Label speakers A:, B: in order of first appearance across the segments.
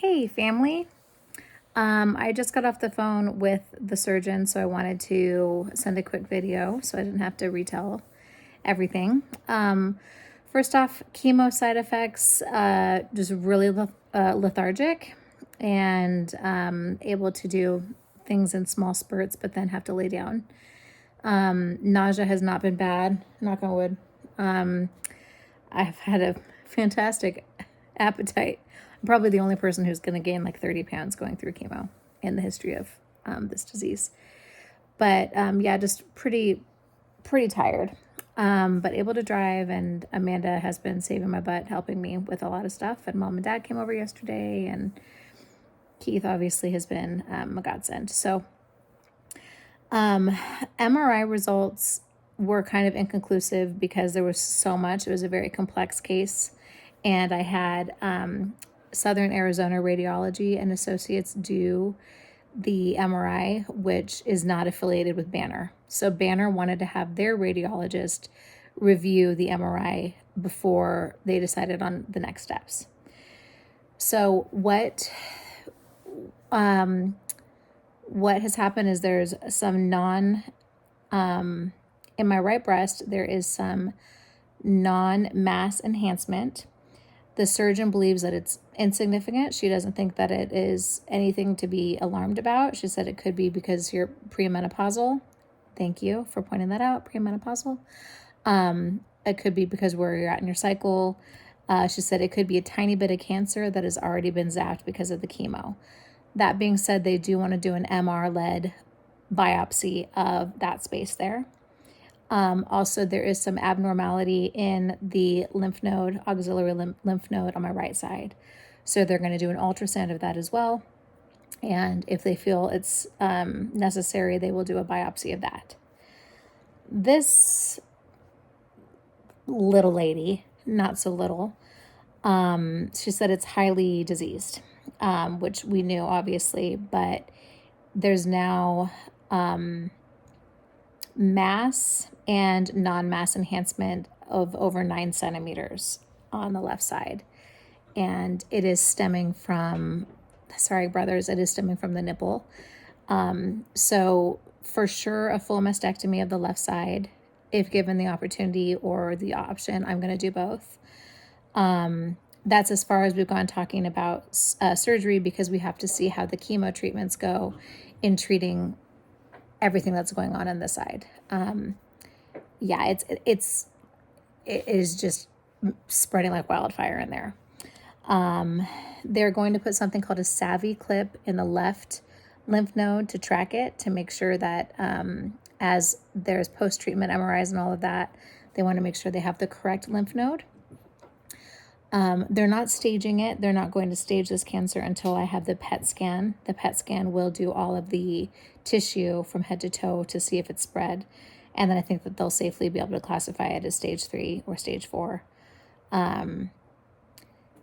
A: Hey, family. I just got off the phone with the surgeon, so I wanted to send a quick video so I didn't have to retell everything. First off, chemo side effects, just really lethargic and able to do things in small spurts, but then have to lay down. Nausea has not been bad, knock on wood. I've had a fantastic appetite. I'm probably the only person who's going to gain like 30 pounds going through chemo in the history of this disease. But yeah, just pretty tired, but able to drive. And Amanda has been saving my butt, helping me with a lot of stuff. And mom and dad came over yesterday, and Keith obviously has been a godsend. So MRI results were kind of inconclusive because there was so much. It was a very complex case. And I had Southern Arizona Radiology and Associates do the MRI, which is not affiliated with Banner. So Banner wanted to have their radiologist review the MRI before they decided on the next steps. So what has happened is there's some in my right breast, there is some non-mass enhancement. The surgeon believes that it's insignificant. She doesn't think that it is anything to be alarmed about. She said it could be because you're premenopausal. Thank you for pointing that out, premenopausal. It could be because where you're at in your cycle. She said it could be a tiny bit of cancer that has already been zapped because of the chemo. That being said, they do want to do an MR-led biopsy of that space there. Also, there is some abnormality in the lymph node, auxiliary lymph node on my right side. So they're going to do an ultrasound of that as well. And if they feel it's necessary, they will do a biopsy of that. This little lady, not so little, she said it's highly diseased, which we knew obviously, but there's now mass and non-mass enhancement of over 9 centimeters on the left side. And it is stemming from, sorry, brothers, it is stemming from the nipple. So for sure, a full mastectomy of the left side, if given the opportunity or the option. I'm going to do both. That's as far as we've gone talking about surgery, because we have to see how the chemo treatments go in treating everything that's going on this side. Yeah, it is just spreading like wildfire in there. They're going to put something called a Savvy clip in the left lymph node to track it, to make sure that as there's post-treatment MRIs and all of that, they want to make sure they have the correct lymph node. They're not staging it. They're not going to stage this cancer until I have the PET scan. The PET scan will do all of the tissue from head to toe to see if it's spread. And then I think that they'll safely be able to classify it as stage 3 or stage 4.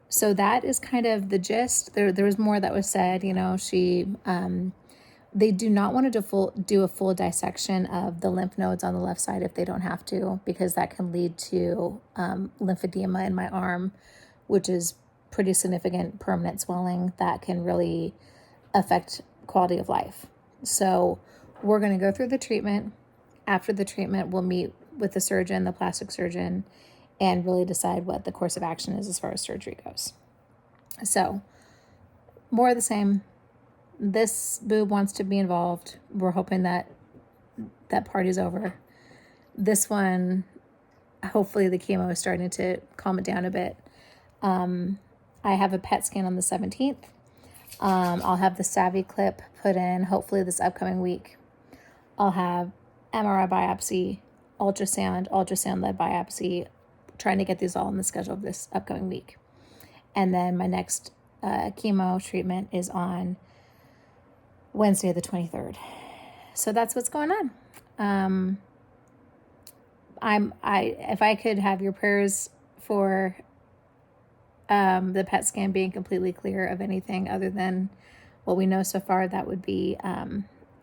A: So that is kind of the gist. There was more that was said. They do not want to do a full dissection of the lymph nodes on the left side if they don't have to, because that can lead to lymphedema in my arm, which is pretty significant permanent swelling that can really affect quality of life. So we're going to go through the treatment. After the treatment, we'll meet with the surgeon, the plastic surgeon, and really decide what the course of action is as far as surgery goes. So more of the same. This boob wants to be involved. We're hoping that that party's over. This one, hopefully the chemo is starting to calm it down a bit. I have a PET scan on the 17th. I'll have the Savvy clip put in hopefully this upcoming week. I'll have MRI biopsy, ultrasound-led biopsy, trying to get these all in the schedule of this upcoming week. And then my next chemo treatment is on Wednesday the 23rd. So that's what's going on. If I could have your prayers for the PET scan being completely clear of anything other than what we know so far, that would be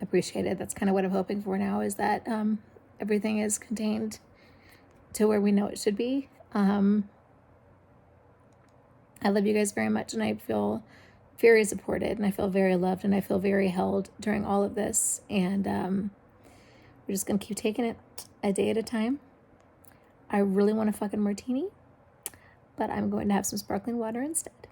A: appreciated. That's kind of what I'm hoping for now, is that everything is contained to where we know it should be. I love you guys very much, and I feel very supported, and I feel very loved, and I feel very held during all of this. And we're just going to keep taking it a day at a time. I really want a fucking martini, but I'm going to have some sparkling water instead.